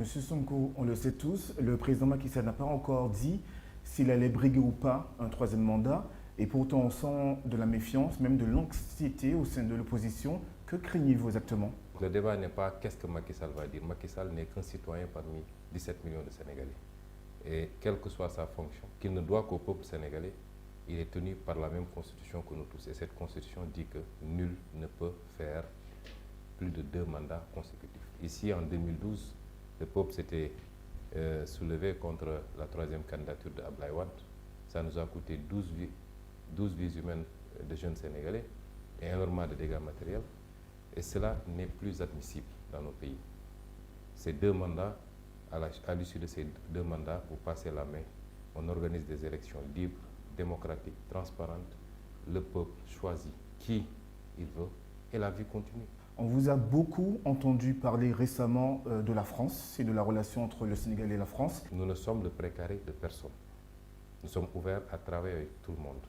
Monsieur Sonko, on le sait tous, le président Macky Sall n'a pas encore dit s'il allait briguer ou pas un troisième mandat. Et pourtant, on sent de la méfiance, même de l'anxiété au sein de l'opposition. Que craignez-vous exactement? Le débat n'est pas qu'est-ce que Macky Sall va dire. Macky Sall n'est qu'un citoyen parmi 17 millions de Sénégalais. Et quelle que soit sa fonction, qu'il ne doit qu'au peuple sénégalais, il est tenu par la même constitution que nous tous. Et cette constitution dit que nul ne peut faire plus de 2 mandats consécutifs. Ici, en 2012, le peuple s'était soulevé contre la troisième candidature de Abdoulaye Wade. Ça nous a coûté 12 vies humaines de jeunes Sénégalais et énormément de dégâts matériels. Et cela n'est plus admissible dans nos pays. Ces 2 mandats, à l'issue de ces 2 mandats, vous passez la main. On organise des élections libres, démocratiques, transparentes. Le peuple choisit qui il veut et la vie continue. On vous a beaucoup entendu parler récemment de la France et de la relation entre le Sénégal et la France. Nous ne sommes le précaré de personne. Nous sommes ouverts à travailler avec tout le monde.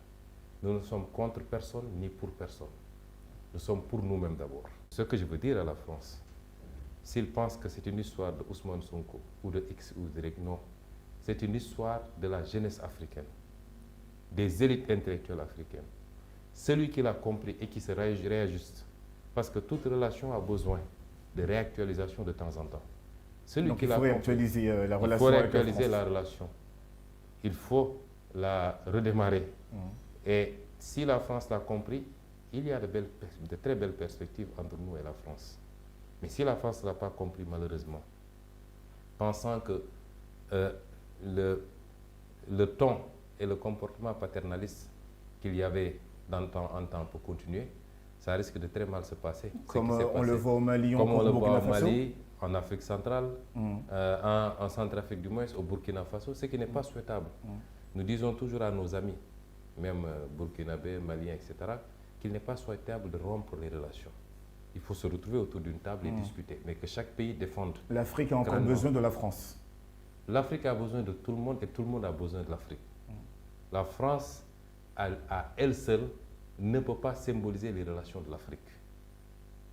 Nous ne sommes contre personne ni pour personne. Nous sommes pour nous-mêmes d'abord. Ce que je veux dire à la France, s'ils pensent que c'est une histoire de Ousmane Sonko ou de X ou de Y, non. C'est une histoire de la jeunesse africaine, des élites intellectuelles africaines. Celui qui l'a compris et qui se réajuste, parce que toute relation a besoin de réactualisation de temps en temps. Donc il faut réactualiser la relation. Il faut réactualiser la relation. Il faut la redémarrer. Et si la France l'a compris, il y a de très belles perspectives entre nous et la France. Mais si la France ne l'a pas compris, malheureusement, pensant que le ton et le comportement paternaliste qu'il y avait en temps pour continuer, ça risque de très mal se passer. Comme on le voit au Mali, comme on le voit au Mali, en Afrique centrale, en Centrafrique du moins, au Burkina Faso, ce qui n'est pas souhaitable. Nous disons toujours à nos amis, même burkinabés, maliens, etc., qu'il n'est pas souhaitable de rompre les relations. Il faut se retrouver autour d'une table et discuter, mais que chaque pays défende. L'Afrique a encore besoin de la France. L'Afrique a besoin de tout le monde et tout le monde a besoin de l'Afrique. La France, à elle seule, ne peut pas symboliser les relations de l'Afrique.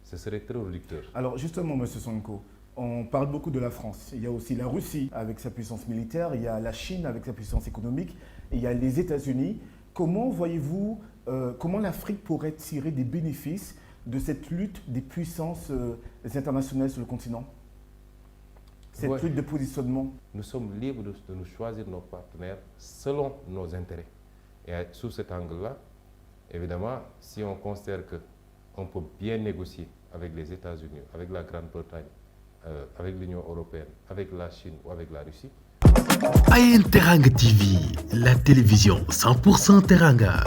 Ce serait très réducteur. Alors justement, M. Sonko, on parle beaucoup de la France. Il y a aussi la Russie avec sa puissance militaire, il y a la Chine avec sa puissance économique, et il y a les États-Unis. Comment voyez-vous, comment l'Afrique pourrait tirer des bénéfices de cette lutte des puissances internationales sur le continent? Cette lutte de positionnement. Nous sommes libres de nous choisir nos partenaires selon nos intérêts. Et sous cet angle-là, évidemment, si on considère qu'on peut bien négocier avec les États-Unis, avec la Grande-Bretagne, avec l'Union européenne, avec la Chine ou avec la Russie. AN Teranga TV, la télévision 100% Teranga.